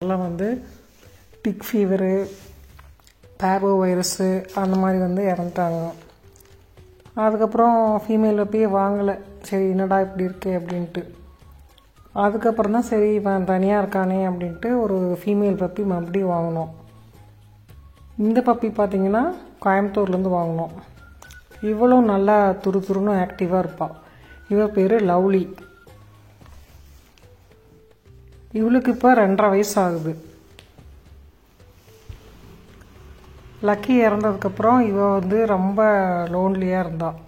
எல்லாம் வந்து tick fever, பேரோ வைரஸு அந்த மாதிரி வந்து இறந்துட்டாங்க. அதுக்கப்புறம் ஃபீமேல் பப்பியே வாங்கலை. சரி என்னடா இப்படி இருக்கு அப்படின்ட்டு. அதுக்கப்புறம் தான் சரி இவன் தனியாக இருக்கானே அப்படின்ட்டு ஒரு ஃபீமேல் பப்பி மறுபடியும் வாங்கினோம். இந்த பப்பி பார்த்திங்கன்னா கோயம்புத்தூர்லேருந்து வாங்கினோம். இவளும் நல்லா துருன்னு ஆக்டிவாக இருப்பாள். இவ பேர் லவ்லி. இவளுக்கு இப்போ 2.5 வயசு ஆகுது. லக்கி இறந்ததுக்கப்புறம் இவ வந்து ரொம்ப லோன்லியாக இருந்தாள்.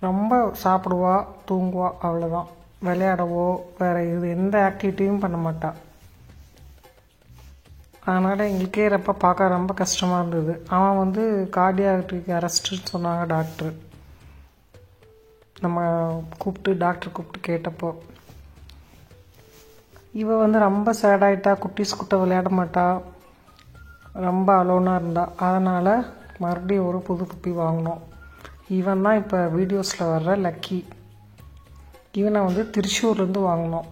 ரொம்ப சாப்பிடுவா, தூங்குவா, அவ்வளோதான். விளையாடவோ வேறு எந்த ஆக்டிவிட்டியும் பண்ண மாட்டாள். அதனால் எங்களுக்கே பார்க்க ரொம்ப கஷ்டமாக இருந்தது. அவன் வந்து கார்டியாக் அரெஸ்ட்டுன்னு சொன்னாங்க டாக்டர். நம்ம டாக்டர் கூப்பிட்டு கேட்டப்போ இவ வந்து ரொம்ப சேடாயிட்டா, குட்டீஸ் கிட்ட விளையாட மாட்டா, ரொம்ப அலோனாக இருந்தா. அதனால் மறுபடியும் ஒரு புது பப்பி வாங்கினோம். இவன் தான் இப்போ வீடியோஸில் வர்ற லக்கி. இவனை வந்து திருச்சூர்லேருந்து வாங்கினோம்.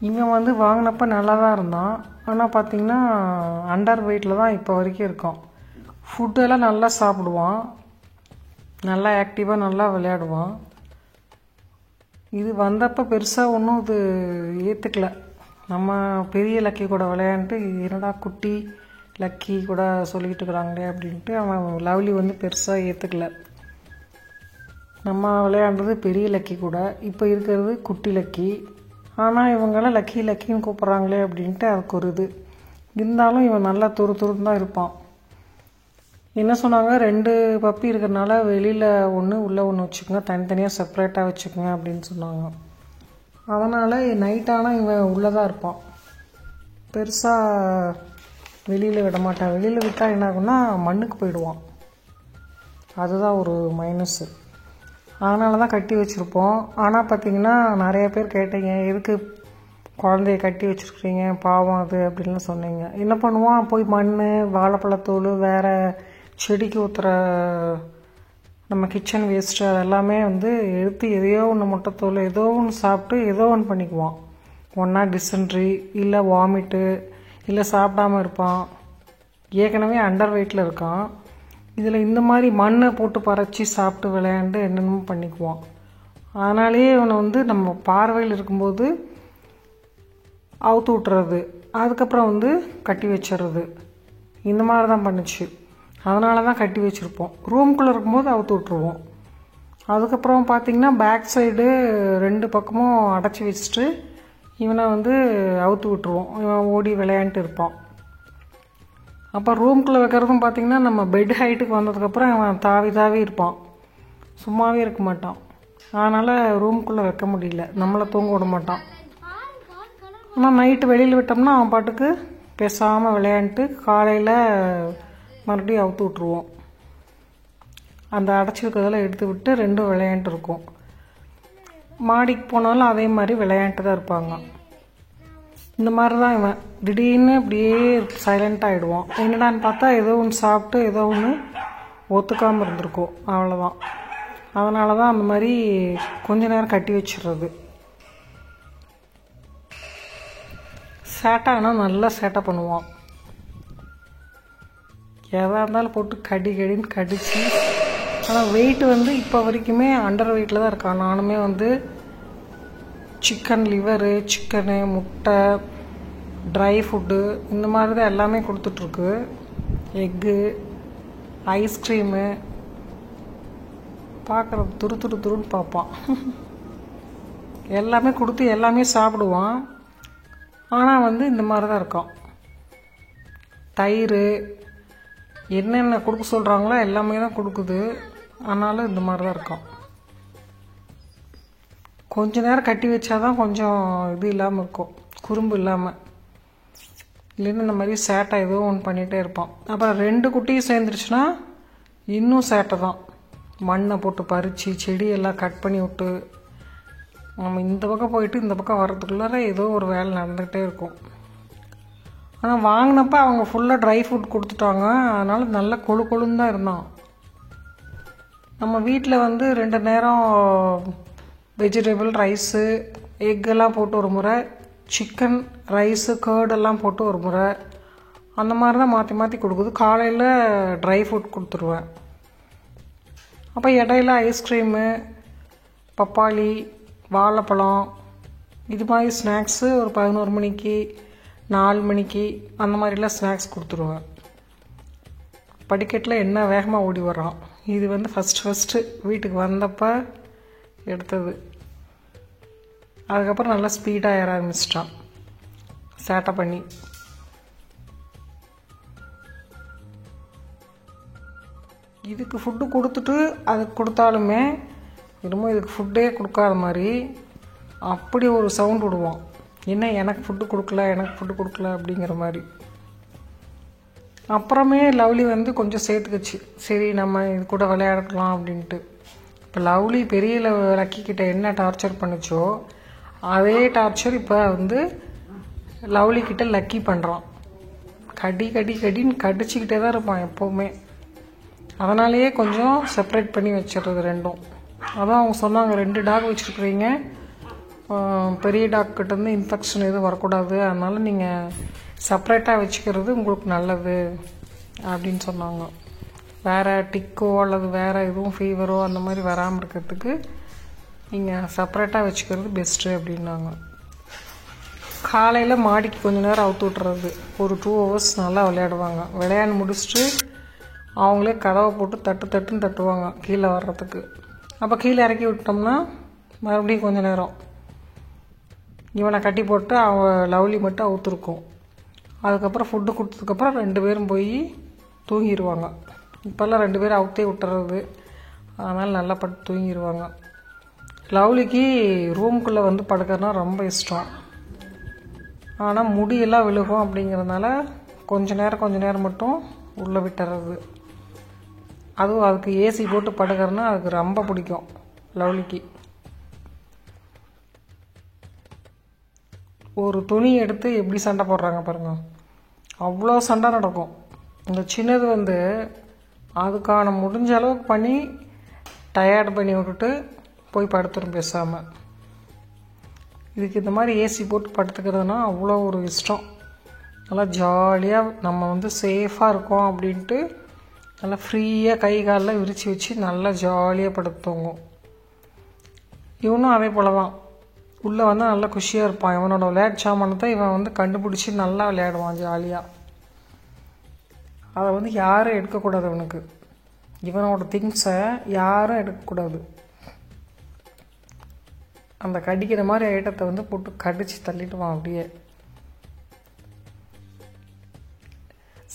இவன் வந்து வாங்கினப்ப நல்லா தான் இருந்தான். ஆனால் பார்த்திங்கன்னா அண்டர் வெயிட்டில் தான் இப்போ வரைக்கும் இருக்கான். ஃபுட்டெல்லாம் நல்லா சாப்பிடுவான், நல்லா ஆக்டிவாக நல்லா விளையாடுவான். இது வந்தப்போ பெருசாக ஒன்றும் இது ஏற்றுக்கல. நம்ம பெரிய லக்கி கூட விளையாண்டுட்டு என்னடா குட்டி லக்கி கூட சொல்லிக்கிட்டு இருக்கிறாங்களே அப்படின்ட்டு அவன் லவ்லி வந்து பெருசாக ஏற்றுக்கல. நம்ம விளையாடுறது பெரிய லக்கி கூட, இப்போ இருக்கிறது குட்டி லக்கி. ஆனால் இவங்களாம் லக்கி லக்கின்னு கூப்பிட்றாங்களே அப்படின்ட்டு அதுக்கு ஒரு இது இருந்தாலும் இவன் நல்லா துருன்னு தான் இருப்பான். என்ன சொன்னாங்க, 2 பப்பி இருக்கிறனால வெளியில் ஒன்று உள்ளே ஒன்று வச்சுக்கோங்க, தனித்தனியாக செப்பரேட்டாக வச்சுக்கோங்க அப்படின்னு சொன்னாங்க. அதனால் நைட் ஆனால் இவன் உள்ளே தான் இருப்பான். பெருசாக வெளியில் விட மாட்டான். வெளியில் விட்டால் என்ன ஆகுன்னா மண்ணுக்கு போயிடுவான். அதுதான் ஒரு மைனஸ்ஸு. அதனால தான் கட்டி வச்சுருப்போம். ஆனால் பார்த்திங்கன்னா நிறைய பேர் கேட்டீங்க, எதுக்கு குழந்தைய கட்டி வச்சுருக்கிறீங்க, பாவம் அது அப்படின்லாம் சொன்னீங்க. என்ன பண்ணுவான், போய் மண், வாழைப்பழத்தோல், வேறு செடிக்கு ஊற்றுற நம்ம கிச்சன் வேஸ்ட்டு அதெல்லாமே வந்து எடுத்து எதையோ ஒன்று முட்டைத்தோல் ஏதோ ஒன்று சாப்பிட்டு ஏதோ ஒன்று பண்ணிக்குவான். ஒன்றா டிசென்ட்ரி, இல்லை வாமிட்டு, இல்லை சாப்பிடாமல் இருப்பான். ஏற்கனவே அண்டர் வெயிட்டில் இருக்கான். இதில் இந்த மாதிரி மண்ணை போட்டு பறைச்சி சாப்பிட்டு விளையாண்டு என்னென்னமோ பண்ணிக்குவான். அதனாலேயே இவனை வந்து நம்ம பார்வையில் இருக்கும்போது அவுத்து விட்டுறது, அதுக்கப்புறம் வந்து கட்டி வச்சிடுறது, இந்த மாதிரி தான் பண்ணுச்சு. அதனால தான் கட்டி வச்சுருப்போம். ரூம்குள்ளே இருக்கும்போது அவுத்து விட்ருவோம். அதுக்கப்புறம் பார்த்திங்கன்னா பேக் சைடு 2 பக்கமும் அடைச்சி வச்சுட்டு இவனை வந்து அவுத்து விட்டுருவோம். இவன் ஓடி விளையாண்டுட்டு இருப்பான். அப்போ ரூம்குள்ளே வைக்கிறதும் பார்த்திங்கன்னா நம்ம பெட் ஹைட்டுக்கு வந்ததுக்கப்புறம் அவன் தாவி இருப்பான், சும்மாவே இருக்க மாட்டான். அதனால் ரூம்குள்ளே வைக்க முடியல, நம்மளை தூங்க விட மாட்டான். ஆனால் நைட்டு வெளியில் விட்டோம்னா அவன் பாட்டுக்கு பேசாமல் விளையாண்டுட்டு காலையில் மறுபடியும் அவுத்து விட்ருவோம். அந்த அடைச்சிருக்கிறதெல்லாம் எடுத்து விட்டு 2 விளையாண்டு இருக்கும். மாடிக்கு போனாலும் அதே மாதிரி விளையாண்டு தான் இருப்பாங்க. இந்த மாதிரி தான் இவன் திடீர்னு அப்படியே சைலண்ட் ஆகிடுவான். என்னடான்னு பார்த்தா ஏதோ ஒன்று சாப்பிட்டு ஏதோ ஒன்று ஒத்துக்காமல் இருந்திருக்கும், அவ்வளோதான். அதனால தான் அந்த மாதிரி கொஞ்ச நேரம் கட்டி வச்சிடுறது. சேட்டை ஆனால் நல்லா சேட்டை பண்ணுவான். எதாக இருந்தாலும் போட்டு கடின்னு கடிச்சு. ஆனால் வெயிட் வந்து இப்போ வரைக்குமே அண்டர் வெயிட்டில் தான் இருக்கான். நானுமே வந்து சிக்கன் லிவரு, சிக்கனு, முட்டை, ட்ரை ஃபுட்டு இந்த மாதிரி தான் எல்லாமே கொடுத்துட்ருக்கு. எக்கு, ஐஸ்கிரீமு, பார்க்குறது துருன்னு பார்ப்பான். எல்லாமே கொடுத்து எல்லாமே சாப்பிடுவான். ஆனால் வந்து இந்த மாதிரி தான் இருக்கான். தயிர் என்னென்ன கொடுக்க சொல்கிறாங்களோ எல்லாமே தான் கொடுக்குது. ஆனாலும் இந்த மாதிரி தான் இருக்கான். கொஞ்ச நேரம் கட்டி வச்சாதான் கொஞ்சம் இது இல்லாமல் இருக்கும், குறும்பு இல்லாமல். இல்லைன்னா இந்த மாதிரி சேட்டை ஏதோ ஒன்று பண்ணிகிட்டே இருப்பான். அப்புறம் 2 குட்டியும் சேர்ந்துருச்சுன்னா இன்னும் சேட்டை தான். மண்ணை போட்டு பறித்து செடியெல்லாம் கட் பண்ணி விட்டு நம்ம இந்த பக்கம் போயிட்டு இந்த பக்கம் வர்றதுக்குள்ளார ஏதோ ஒரு வேலை நடந்துகிட்டே இருக்கும். ஆனால் வாங்கினப்ப அவங்க ஃபுல்லாக ட்ரை ஃப்ரூட் கொடுத்துட்டாங்க. அதனால் நல்லா கொழுன்னு தான் இருந்தான். நம்ம வீட்டில் வந்து 2 நேரம் வெஜிடபிள் ரைஸு, எக்கெல்லாம் போட்டு ஒரு முறை, சிக்கன் ரைஸு கர்டெல்லாம் போட்டு ஒரு முறை அந்த மாதிரி தான் மாற்றி மாற்றி கொடுக்குது. காலையில் ட்ரை ஃப்ரூட் கொடுத்துருவேன். அப்போ இடையில ஐஸ்கிரீமு, பப்பாளி, வாழைப்பழம் இது மாதிரி ஸ்நாக்ஸு ஒரு 11 மணிக்கு 4 மணிக்கு அந்த மாதிரிலாம் ஸ்நாக்ஸ் கொடுத்துருவேன். படிக்கட்டில் என்ன வேகமாக ஓடி வர்றான். இது வந்து ஃபஸ்ட்டு வீட்டுக்கு வந்தப்போ எடுத்தது. அதுக்கப்புறம் நல்லா ஸ்பீடாக ஏற ஆரம்பிச்சிட்டான் சேட்டை பண்ணி. இதுக்கு ஃபுட்டு கொடுத்துட்டு அதுக்கு கொடுத்தாலுமே என்னமோ இதுக்கு ஃபுட்டே கொடுக்காத மாதிரி அப்படி ஒரு சவுண்ட் விடுவான். என்ன எனக்கு ஃபுட்டு கொடுக்கல அப்படிங்கிற மாதிரி. அப்புறமே லவ்லி வந்து கொஞ்சம் சேர்த்துக்குச்சு. சரி நம்ம இது கூட விளையாடலாம் அப்படின்ட்டு. இப்போ லவ்லி பெரிய லக்கிக்கிட்ட என்ன டார்ச்சர் பண்ணுச்சோ அதே டார்ச்சர் இப்போ வந்து லவ்லி கிட்ட லக்கி பண்ணுறான். கடின்னு கடிச்சிக்கிட்டே தான் இருப்பான் எப்போவுமே. அதனாலேயே கொஞ்சம் செப்பரேட் பண்ணி வச்சிடுறது ரெண்டும். அதான் அவங்க சொன்னாங்க 2 டாக் வச்சுருக்குறீங்க, பெரிய டாக்கிட்டேருந்து இன்ஃபெக்ஷன் எதுவும் வரக்கூடாது, அதனால் நீங்கள் செப்பரேட்டாக வச்சுக்கிறது உங்களுக்கு நல்லது அப்படின்னு சொன்னாங்க. வேறு டிக்கோ அல்லது வேறு எதுவும் ஃபீவரோ அந்த மாதிரி வராமல் இருக்கிறதுக்கு நீங்கள் செப்பரேட்டாக வச்சுக்கிறது பெஸ்ட்டு அப்படின்னாங்க. காலையில் மாடிக்கு கொஞ்சம் நேரம் அவுத்து விட்டுறது. ஒரு 2 hours நல்லா விளையாடுவாங்க. விளையாண்டு முடிச்சுட்டு அவங்களே கதவை போட்டு தட்டுன்னு தட்டுவாங்க கீழே வர்றதுக்கு. அப்போ கீழே இறக்கி விட்டோம்னா மறுபடியும் கொஞ்சம் நேரம் இவனை கட்டி போட்டு லவ்லி மட்டும் அவுத்துருக்கும். அதுக்கப்புறம் ஃபுட்டு கொடுத்ததுக்கப்புறம் 2 பேரும் போய் தூங்கிடுவாங்க. இப்போல்லாம் 2 பேரும் அவுத்தே விட்டுறது, அதனால் நல்லா படுத்து தூங்கிடுவாங்க. லவ்லிக்கு ரூம்குள்ளே வந்து படுக்கிறதுனா ரொம்ப இஷ்டம். ஆனால் முடியெல்லாம் விழுகும் அப்படிங்கிறதுனால கொஞ்ச நேரம் மட்டும் உள்ளே விட்டுறது. அதுவும் அதுக்கு ஏசி போட்டு படுக்கிறதுனா அதுக்கு ரொம்ப பிடிக்கும் லவ்லிக்கு. ஒரு துணி எடுத்து எப்படி சண்டை போடுறாங்க பாருங்க, அவ்வளோ சண்டை நடக்கும். இந்த சின்னது வந்து அதுக்கான முடிஞ்ச அளவுக்கு பண்ணி டயர்டு பண்ணி விட்டுட்டு போய் படுத்துரும் பேசாமல். இதுக்கு இந்த மாதிரி ஏசி போட்டு படுத்துக்கிறதுனா அவ்வளோ ஒரு இஷ்டம். நல்லா ஜாலியாக நம்ம வந்து சேஃபாக இருக்கோம் அப்படின்ட்டு நல்லா ஃப்ரீயாக கை காலில் விரித்து வச்சு நல்லா ஜாலியாக படுத்துவோங்க. இவனும் அதே போல் தான். உள்ளே வந்து நல்லா குஷியாக இருப்பான். இவனோட விளையாட்டு சாமானத்தை இவன் வந்து கண்டுபிடிச்சி நல்லா விளையாடுவான் ஜாலியாக. அதை வந்து யாரும் எடுக்கக்கூடாது அவனுக்கு. இவனோட திங்ஸை யாரும் எடுக்கக்கூடாது. அந்த கடிக்கிற மாதிரி ஐட்டத்தை வந்து போட்டு கடிச்சு தள்ளிடுவான் அப்படியே.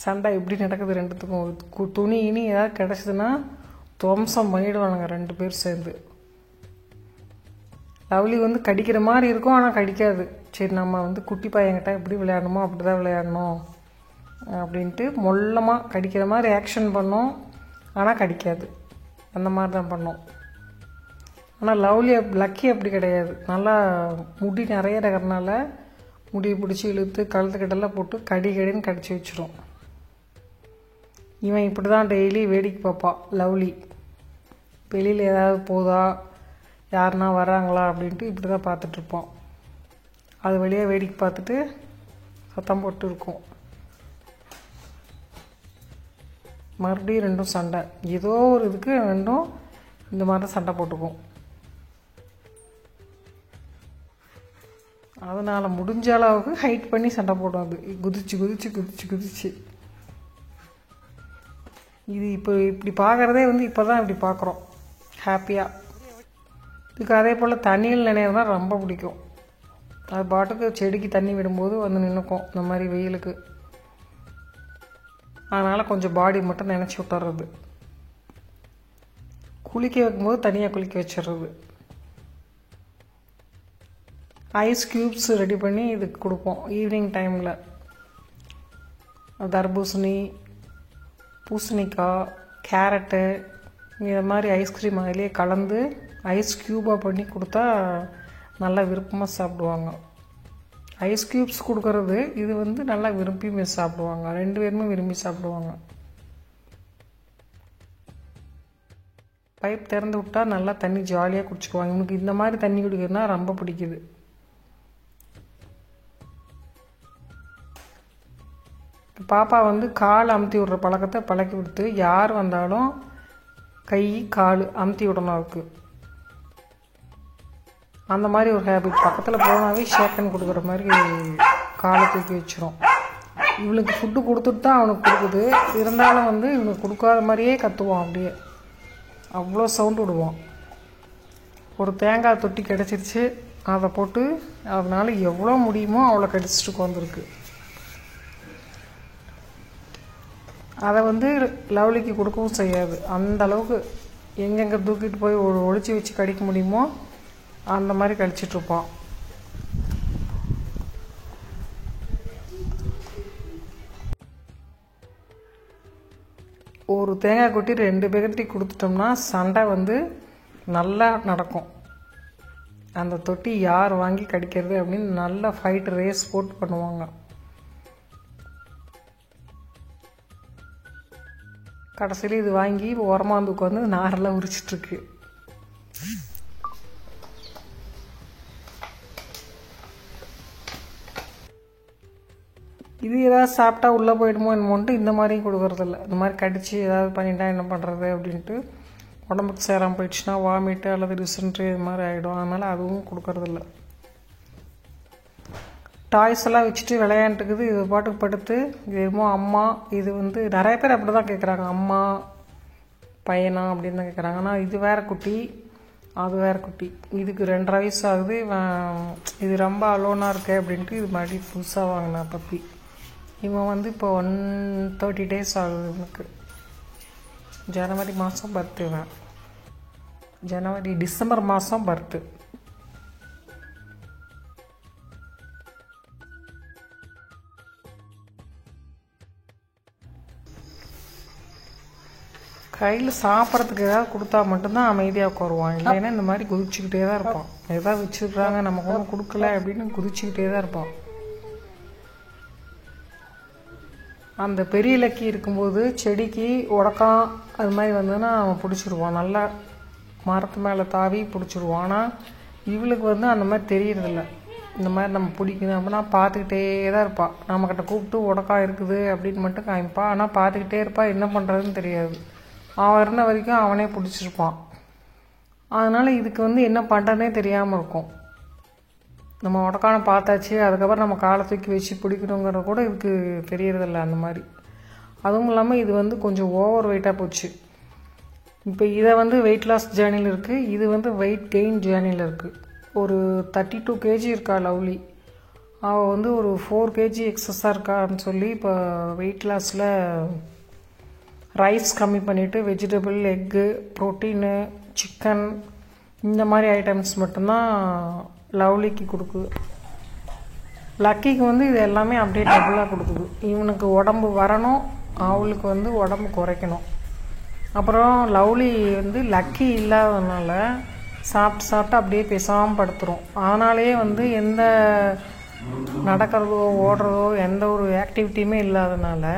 சண்டை எப்படி நடக்குது ரெண்டுத்துக்கும். துணி இனி ஏதாவது கிடச்சிதுன்னா துவம்சம் பண்ணிவிடுவானுங்க 2 பேர் சேர்ந்து. லவ்லி வந்து கடிக்கிற மாதிரி இருக்கும், ஆனால் கடிக்காது. சரி நம்ம வந்து குட்டி பையன்கிட்ட எப்படி விளையாடணுமோ அப்படி தான் விளையாடணும் அப்படின்ட்டு மொல்லமாக கடிக்கிற மாதிரி ஆக்ஷன் பண்ணோம், ஆனால் கடிக்காது. அந்த மாதிரி தான் பண்ணோம். ஆனால் லக்கி அப்படி கிடையாது. நல்லா முடி நிறைய இருக்கிறதுனால முடியை பிடிச்சி இழுத்து கழுத்துக்கிட்டெல்லாம் போட்டு கடின்னு கடிச்சு வச்சிரும். இவன் இப்படி தான் டெய்லி வேடிக்கை பார்ப்பான் லவ்லி. வெளியில் ஏதாவது போதா, யாருன்னா வராங்களா அப்படின்ட்டு இப்படி தான் பார்த்துட்ருப்போம். அது வழியாக வேடிக்கை பார்த்துட்டு சத்தம் போட்டு இருக்கும். மறுபடியும் 2 சண்டை. ஏதோ ஒரு இதுக்கு 2 இந்த மாதிரி சண்டை போட்டுக்கும். அதனால் முடிஞ்ச அளவுக்கு ஹைட் பண்ணி சண்டை போடும். அது குதிச்சு இது இப்போ இப்படி பார்க்குறதே வந்து இப்போ தான் இப்படி பார்க்குறோம் ஹாப்பியாக. இதுக்கு அதே போல் தண்ணியில் நினைவு தான் ரொம்ப பிடிக்கும். அது பாட்டுக்கு செடிக்கு தண்ணி விடும்போது வந்து நின்றுக்கும் இந்த மாதிரி வெயிலுக்கு. அதனால் கொஞ்சம் பாடி மட்டும் நினச்சி விட்டுறது. குளிக்க வைக்கும்போது தனியாக குளிக்க வச்சிடுறது. ஐஸ் க்யூப்ஸ் ரெடி பண்ணி இதுக்கு கொடுப்போம் ஈவினிங் டைமில். தர்பூசணி, பூசணிக்காய், கேரட்டு இது மாதிரி ஐஸ்கிரீம் அதிலே கலந்து ஐஸ் க்யூபாக பண்ணி கொடுத்தா நல்லா விருப்பமாக சாப்பிடுவாங்க. ஐஸ் க்யூப்ஸ் கொடுக்கறது இது வந்து நல்லா விரும்பி சாப்பிடுவாங்க. 2 பேருமே விரும்பி சாப்பிடுவாங்க. பைப் திறந்து விட்டால் நல்லா தண்ணி ஜாலியாக குடிச்சுக்குவாங்க. இவனுக்கு இந்த மாதிரி தண்ணி குடிக்கிறதுனா ரொம்ப பிடிக்குது. பாப்பா வந்து கால் அமுத்தி விடுற பழக்கத்தை பழக்கி விடுத்து யார் வந்தாலும் கை கால் அமுத்தி விடணும் இருக்கு. அந்த மாதிரி ஒரு ஹேபிட். பக்கத்தில் போனாவே ஷேக்கன் கொடுக்குற மாதிரி காலை தூக்கி வச்சிரும். இவளுக்கு ஃபுட்டு கொடுத்துட்டு தான் அவனுக்கு கொடுக்குது. இருந்தாலும் வந்து இவனுக்கு கொடுக்காத மாதிரியே கத்துவான். அப்படியே அவ்வளோ சவுண்டு விடுவான். ஒரு தேங்காய் தொட்டி கிடச்சிருச்சு, அதை போட்டு அதனால் எவ்வளோ முடியுமோ அவ்வளோ கடிச்சிட்டு உட்காந்துருக்கு. அதை வந்து லவ்லிக்கு கொடுக்கவும் செய்யாது. அந்த அளவுக்கு எங்கெங்கே தூக்கிட்டு போய் ஒழிச்சு வச்சு கடிக்க முடியுமோ அந்த மாதிரி கடிச்சிட்ருப்பான். ஒரு தேங்காய் கொட்டி 2 பேர்கிட்ட கொடுத்துட்டோம்னா சண்டை வந்து நல்லா நடக்கும். அந்த தொட்டி யார் வாங்கி கடிக்கிறது அப்படின்னு நல்லா ஃபைட் ரேஸ் போட்டு பண்ணுவாங்க. கடைசியில் இது வாங்கி ஓரமாக வந்து உட்காந்து நாரெல்லாம் உரிச்சிட்ருக்கு. இது ஏதாவது சாப்பிட்டா உள்ளே போயிடுமோ என்னமோன்ட்டு இந்த மாதிரியும் கொடுக்குறதில்ல. இந்த மாதிரி கடித்து ஏதாவது பண்ணிட்டா என்ன பண்ணுறது அப்படின்ட்டு உடம்புக்கு சேராமல் போயிடுச்சுன்னா வாமிட்டு அல்லது டிசென்ட்ரி இது மாதிரி ஆகிடும். அதனால் அதுவும் கொடுக்கறதில்ல. டாய்ஸ் எல்லாம் வச்சுட்டு விளையாண்டுக்குது. இது பாட்டுக்கு படுத்து இது என்னமோ அம்மா, இது வந்து நிறைய பேர் அப்படி தான் கேட்குறாங்க, அம்மா பையனா அப்படின்னு தான் கேட்குறாங்க. ஆனால் இது வேறு குட்டி, அது வேறு குட்டி. இதுக்கு 2.5 வயசு ஆகுது. இது ரொம்ப அலோனாக இருக்கு அப்படின்ட்டு இது மறுபடியும் புதுசாக வாங்கினா பப்பி. இவன் வந்து இப்போ 130 days ஆகுது. எனக்கு ஜனவரி மாதம் பர்த்து. இவன் டிசம்பர் மாதம் பர்த்து. கையில் சாப்பிட்றதுக்கு ஏதாவது கொடுத்தா மட்டும்தான் அமைதியாக உட்காருவான். இல்லைன்னா இந்த மாதிரி குதிச்சுக்கிட்டே தான் இருப்பான். எதாவது வச்சுருக்காங்க நமக்கு ஒன்றும் கொடுக்கல அப்படின்னு குதிச்சுக்கிட்டே தான் இருப்பான். அந்த பெரிய லக்கி இருக்கும்போது செடிக்கு உடக்கான் அது மாதிரி வந்ததுன்னா அவன் பிடிச்சிருவான். நல்லா மரத்து மேலே தாவி பிடிச்சிருவான். ஆனால் இவளுக்கு வந்து அந்த மாதிரி தெரியறதில்ல. இந்த மாதிரி நம்ம பிடிக்கணும் அப்படின்னா பார்த்துக்கிட்டே தான் இருப்பாள். நம்மக்கிட்ட கூப்பிட்டு உடக்கா இருக்குது அப்படின்னு மட்டும் காமிப்பாள். ஆனால் பார்த்துக்கிட்டே இருப்பாள், என்ன பண்ணுறதுன்னு தெரியாது. அவன் இருந்த வரைக்கும் அவனே பிடிச்சிருப்பான். அதனால் இதுக்கு வந்து என்ன பண்ணுறதுனே தெரியாமல் இருக்கும். நம்ம உடக்கான பார்த்தாச்சு, அதுக்கப்புறம் நம்ம காலை தூக்கி வச்சு பிடிக்கணுங்கிறத கூட இதுக்கு தெரியறதில்ல அந்த மாதிரி. அதுவும் இல்லாமல் இது வந்து கொஞ்சம் ஓவர் வெயிட்டாக போச்சு. இப்போ இதை வந்து வெயிட் லாஸ் ஜேர்னியில் இருக்குது, இது வந்து வெயிட் கெயின் ஜேர்னியில் இருக்குது. ஒரு 32 kg இருக்கா லவ்லி. அவள் வந்து ஒரு 4 kg எக்ஸஸாக இருக்கான்னு சொல்லி இப்போ வெயிட் லாஸில் ரைஸ் கம்மி பண்ணிவிட்டு வெஜிடபிள், எக்கு, ப்ரோட்டீனு, சிக்கன் இந்த மாதிரி ஐட்டம்ஸ் மட்டும்தான் லவ்லிக்கு கொடுக்குது. லக்கிக்கு வந்து இது எல்லாமே அப்படியே டபுளாக கொடுக்குது. இவனுக்கு உடம்பு வரணும், அவளுக்கு வந்து உடம்பு குறைக்கணும். அப்புறம் லவ்லி வந்து லக்கி இல்லாததுனால சாப்பிட்டு அப்படியே பேசாமல் படுத்துரும். அதனாலேயே வந்து எந்த நடக்கிறதோ ஓடுறதோ எந்த ஒரு ஆக்டிவிட்டியுமே இல்லாதனால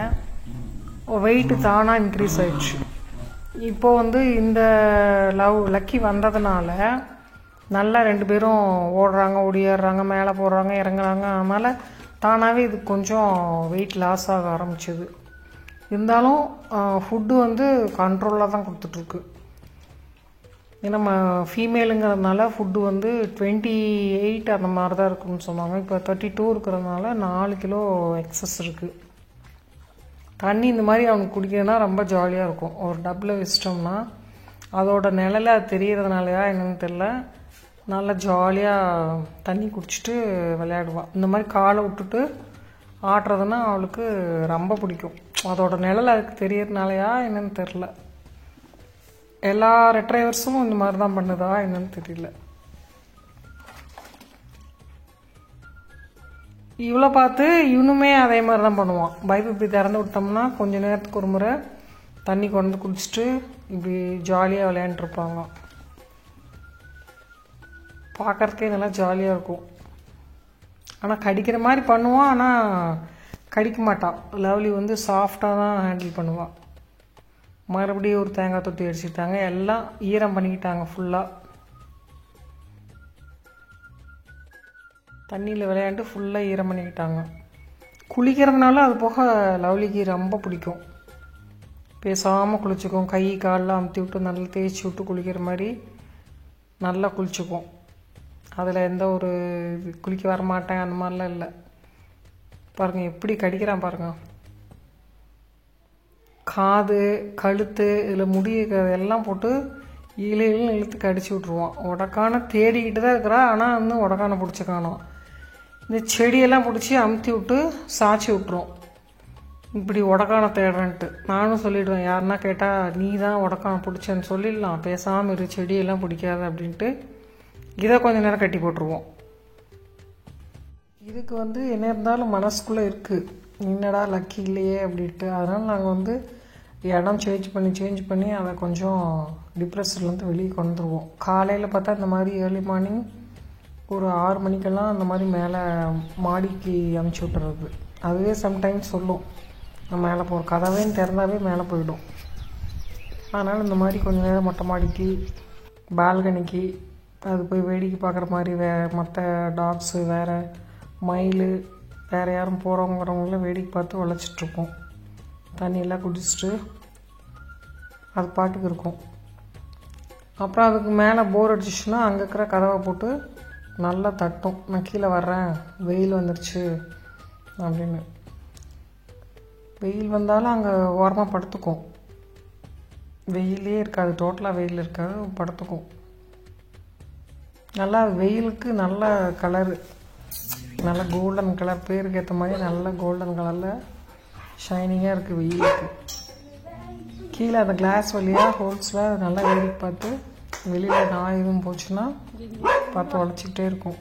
வெயிட்டு தானாக இன்க்ரீஸ் ஆயிடுச்சு. இப்போது வந்து இந்த லக்கி வந்ததுனால நல்லா 2 பேரும் ஓடுறாங்க, ஓடியாடுறாங்க, மேலே போடுறாங்க, இறங்குறாங்க. அதனால் தானாகவே இது கொஞ்சம் வெயிட் லாஸ் ஆக ஆரம்பிச்சிது. இருந்தாலும் ஃபுட்டு வந்து கண்ட்ரோலாக தான் கொடுத்துட்ருக்கு. ஏன்னா நம்ம ஃபீமேலுங்கிறதுனால ஃபுட்டு வந்து 28 அந்த மாதிரி தான் இருக்குன்னு சொன்னாங்க. இப்போ 32 இருக்கிறதுனால 4 கிலோ எக்ஸஸ் இருக்குது. தண்ணி இந்த மாதிரி அவனுக்கு குடிக்கிறதுனா ரொம்ப ஜாலியாக இருக்கும். ஒரு டப்பில் வச்சிட்டோம்னா அதோட நிழலை அது தெரியறதுனாலயா என்னன்னு தெரில, நல்லா ஜாலியாக தண்ணி குடிச்சிட்டு விளையாடுவாள். இந்த மாதிரி காலை விட்டுட்டு ஆட்டுறதுன்னா அவளுக்கு ரொம்ப பிடிக்கும். அதோட நிழல் அதுக்கு தெரியறதுனாலயா என்னன்னு தெரில. எல்லா ரெட்ரைவர்ஸும் இந்த மாதிரி தான் பண்ணுதா என்னன்னு தெரியல. இவ்வளோ பார்த்து இவனுமே அதே மாதிரி தான் பண்ணுவான். பைப் இப்படி திறந்து விட்டோம்னா கொஞ்சம் நேரத்துக்கு ஒரு முறை தண்ணி கொண்டு குடிச்சிட்டு இப்படி ஜாலியாக விளையாண்டுருப்பாங்க. பார்க்குறதுக்கே நல்லா ஜாலியாக இருக்கும். ஆனால் கடிக்கிற மாதிரி பண்ணுவான், ஆனால் கடிக்க மாட்டான். லவ்லி வந்து சாஃப்டாக தான் ஹேண்டில் பண்ணுவாள். மறுபடியும் ஒரு தேங்காய் தொட்டி அடிச்சுட்டாங்க, எல்லாம் ஈரம் பண்ணிக்கிட்டாங்க. ஃபுல்லாக தண்ணியில் விளையாண்டு ஃபுல்லாக ஈரம் பண்ணிக்கிட்டாங்க. குளிக்கிறதுனால அது போக லவ்லிக்கு ரொம்ப பிடிக்கும். பேசாமல் குளிச்சுக்கும். கை காலெலாம் அமுத்தி விட்டு நல்லா தேய்ச்சி விட்டு குளிக்கிற மாதிரி நல்லா குளிச்சுக்கும். அதில் எந்த ஒரு குளிக்க வரமாட்டேன் அந்த மாதிரிலாம் இல்லை. பாருங்கள் எப்படி கடிக்கிறான் பாருங்கள். காது கழுத்து இதில் முடி எல்லாம் போட்டு இலையிலும் இழுத்து கடிச்சு விட்ருவான். உடக்கான தேடிக்கிட்டு தான் இருக்கிறா, ஆனால் வந்து உடக்கான பிடிச்சி காணோம். இந்த செடியெல்லாம் பிடிச்சி அமுத்தி விட்டு சாய்ச்சி விட்ருவோம். இப்படி உடக்கான தேடுறேன்ட்டு நானும் சொல்லிவிடுவேன். யாருன்னா கேட்டால் நீ தான் உடக்கான பிடிச்சேன்னு சொல்லிடலாம், பேசாமல் இரு, செடியெல்லாம் பிடிக்காது அப்படின்ட்டு இதை கொஞ்சம் நேரம் கட்டி போட்டுருவோம். இதுக்கு வந்து என்ன இருந்தாலும் மனசுக்குள்ளே இருக்குது, என்னடா லக்கி இல்லையே அப்படின்ட்டு. அதனால் நாங்கள் வந்து இடம் சேஞ்ச் பண்ணி அதை கொஞ்சம் டிப்ரெஷன்லேருந்து வெளியே கொண்டு வந்துடுவோம். காலையில் பார்த்தா இந்த மாதிரி ஏர்லி மார்னிங் ஒரு 6 மணிக்கெல்லாம் அந்த மாதிரி மேலே மாடிக்கு அமுச்சு விட்டுறது. அதுவே சம்டைம்ஸ் சொல்லும், நான் மேலே போகிற கதவையும் திறந்தாவே மேலே போயிடும். அதனால் இந்த மாதிரி கொஞ்சம் நேரம் மொட்டை மாடிக்கு பால்கனிக்கு அது போய் வேடிக்கை பார்க்குற மாதிரி மற்ற டாக்ஸு வேறு மயில் வேறு யாரும் போகிறவங்கிறவங்கள வேடிக்கை பார்த்து வளைச்சிட்ருப்போம். தண்ணியெல்லாம் குடிச்சிட்டு அது பாட்டுக்கு இருக்கும். அப்புறம் அதுக்கு மேலே போர் அடிச்சிச்சுன்னா அங்கே இருக்கிற கதவை போட்டு நல்லா தட்டும், நான் கீழே வர்றேன், வெயில் வந்துடுச்சு அப்படின்னு. வெயில் வந்தாலும் அங்கே ஓரமாக படுத்துக்கும். வெயிலே இருக்காது, டோட்டலாக வெயில் இருக்காது, படுத்துக்கும். நல்லா வெயிலுக்கு நல்ல கலரு, நல்ல கோல்டன் கலர், பேருக்கு ஏற்ற மாதிரி நல்ல கோல்டன் கலரில் ஷைனிங்காக இருக்குது வெயிலுக்கு. கீழே அந்த கிளாஸ் வழியாக ஹோல்ஸில் நல்லா வேடிக்கை பார்த்து வெளியில் நாய் எதுவும் போச்சுன்னா பார்த்து உடச்சிக்கிட்டே இருக்கும்.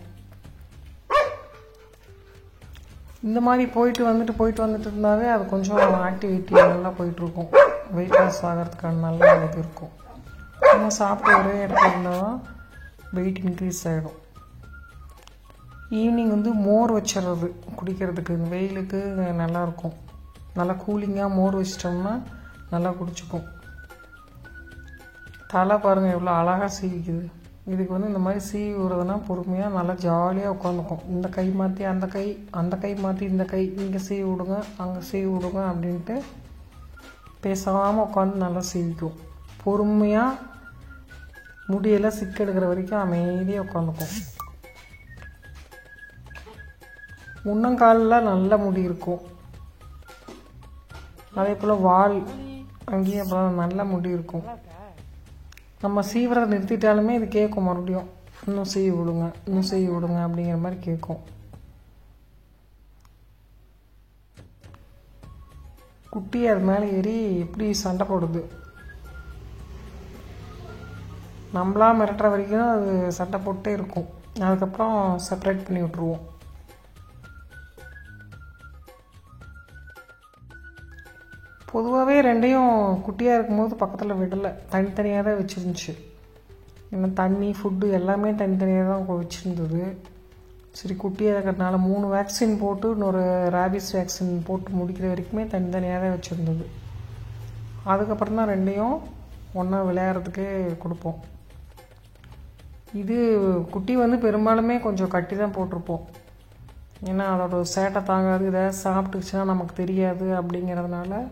இந்த மாதிரி போயிட்டு வந்துட்டு இருந்தாவே அது கொஞ்சம் ஆக்டிவிட்டி நல்லா போயிட்டுருக்கும். வெயிட் லாஸ் ஆகிறதுக்கான நல்ல இது இருக்கும். நம்ம சாப்பிட்டு ஒரே இடத்துல இருந்தால் தான் வெயிட் இன்க்ரீஸ் ஆகிடும். ஈவினிங் வந்து மோர் வச்சிடுறது குடிக்கிறதுக்கு, இந்த வெயிலுக்கு நல்லாயிருக்கும். நல்லா கூலிங்காக மோர் வச்சிட்டோம்னா நல்லா குடிச்சிக்கும். தலை பாருங்கள் எவ்வளோ அழகாக சீவிக்குது. இதுக்கு வந்து இந்த மாதிரி சீவி விடுறதுனா பொறுமையாக நல்லா ஜாலியாக உட்காந்துக்கும். இந்த கை மாற்றி அந்த கை மாற்றி இந்த கை, இங்கே சீவி விடுங்க அங்கே சீவி விடுங்க அப்படின்ட்டு பேசாமல் உட்காந்து நல்லா சீவிக்கும். பொறுமையாக முடியெல்லாம் சிக்கெடுக்கிற வரைக்கும் அமைதியாக உட்காந்துக்கும். முன்னங்காலில் நல்ல முடி இருக்கும். அதே போல் வால் அங்கேயும் அப்புறம் நல்ல முடி இருக்கும். நம்ம சீவிரதை நிறுத்திட்டாலுமே இது கேட்கும், மறுபடியும் இன்னும் சீவி விடுங்க அப்படிங்கிற மாதிரி கேட்கும். குட்டி அது மேலே ஏறி எப்படி சண்டை போடுது. நம்மளா மிரட்டுற வரைக்கும் அது சண்டை போட்டே இருக்கும். அதுக்கப்புறம் செப்பரேட் பண்ணி விட்ருவோம். பொதுவாகவே ரெண்டையும் குட்டியாக இருக்கும்போது பக்கத்தில் விடலை, தனித்தனியாக தான் வச்சுருந்துச்சு. ஏன்னா தண்ணி ஃபுட்டு எல்லாமே தனித்தனியாக தான் வச்சுருந்தது. சரி குட்டியாக இருக்கிறதுனால 3 வேக்சின் போட்டு இன்னொரு ரேபிஸ் வேக்சின் போட்டு முடிக்கிற வரைக்குமே தனித்தனியாக தான் வச்சுருந்தது. அதுக்கப்புறம் தான் ரெண்டையும் ஒன்றா விளையாடுறதுக்கு கொடுப்போம். இது குட்டி வந்து பெரும்பாலுமே கொஞ்சம் கட்டி தான் போட்டிருப்போம். ஏன்னா அதோட சேட்டை தாங்காது, இதை சாப்பிட்டுச்சுன்னா நமக்கு தெரியாது அப்படிங்கிறதுனால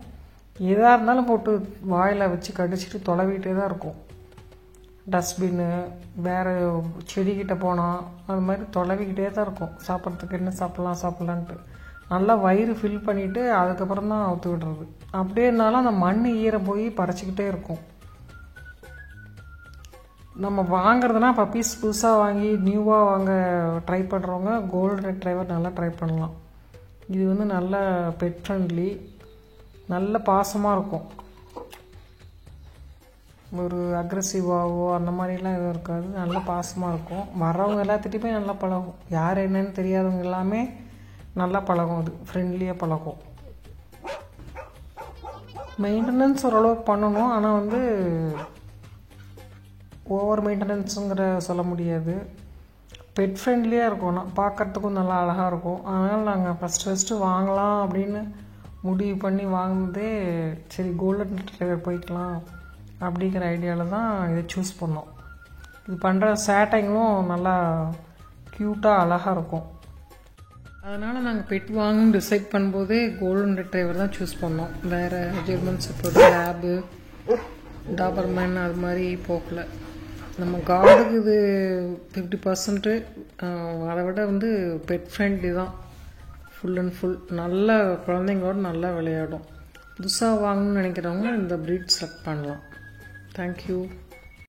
எதாக இருந்தாலும் போட்டு வாயில் வச்சு கடிச்சிட்டு தொலைவிட்டே தான் இருக்கும். டஸ்ட்பின்னு வேறு செடிக்கிட்ட போனால் அது மாதிரி தொலைவிக்கிட்டே தான் இருக்கும். சாப்பிட்றதுக்கு என்ன சாப்பிட்லான்ட்டு நல்லா வயிறு ஃபில் பண்ணிவிட்டு அதுக்கப்புறம் தான் அவுத்து விடுறது. அப்படியே இருந்தாலும் அந்த மண் ஈரம் போய் பறச்சிக்கிட்டே இருக்கும். நம்ம வாங்குறதுனா பப்பீஸ் புதுசாக வாங்கி நியூவாக வாங்க ட்ரை பண்ணுறவங்க கோல்டன் ரெட்ரைவர் நல்லா ட்ரை பண்ணலாம். இது வந்து நல்ல பெட் ஃப்ரெண்ட்லி, நல்ல பாசமாக இருக்கும். ஒரு அக்ரெசிவாகவோ அந்த மாதிரிலாம் எதுவும் இருக்காது, நல்ல பாசமாக இருக்கும். வர்றவங்க எல்லாத்துட்டையுமே நல்லா பழகும். யார் என்னன்னு தெரியாதவங்க எல்லாமே நல்லா பழகும். அது ஃப்ரெண்ட்லியாக பழகும். மெயின்டெனன்ஸ் ஓரளவுக்கு பண்ணணும், ஆனால் வந்து ஓவர் மெயின்டெனன்ஸுங்கிற சொல்ல முடியாது. பெட் ஃப்ரெண்ட்லியாக இருக்கும், பார்க்குறதுக்கும் நல்லா அழகாக இருக்கும். அதனால் நாங்கள் ஃபஸ்ட்டு வாங்கலாம் அப்படின்னு முடிவு பண்ணி வாங்கினதே சரி கோல்டன் ரெட்ரைவர் போய்க்கலாம் அப்படிங்கிற ஐடியாவில் தான் இதை சூஸ் பண்ணோம். இது பண்ணுற சேட்டைங்களும் நல்லா க்யூட்டாக அழகாக இருக்கும். அதனால் நாங்கள் பெட் வாங்கணும்னு டிசைட் பண்ணும்போதே கோல்டன் ரிட்ரைவர் தான் சூஸ் பண்ணோம். வேறு ஜெர்மன் ஷெப்பர்ட், லேபு, டாபர்மேன் அது மாதிரி போகல. நம்ம கார்டுக்கு இது 50%. அதை விட வந்து பெட் ஃப்ரெண்ட்லி தான், ஃபுல் அண்ட் ஃபுல். நல்ல குழந்தைங்களோட நல்லா விளையாடும். புதுசாக வாங்கணும்னு நினைக்கிறவங்க இந்த ப்ரீட் செலக்ட் பண்ணலாம். தேங்க்யூ.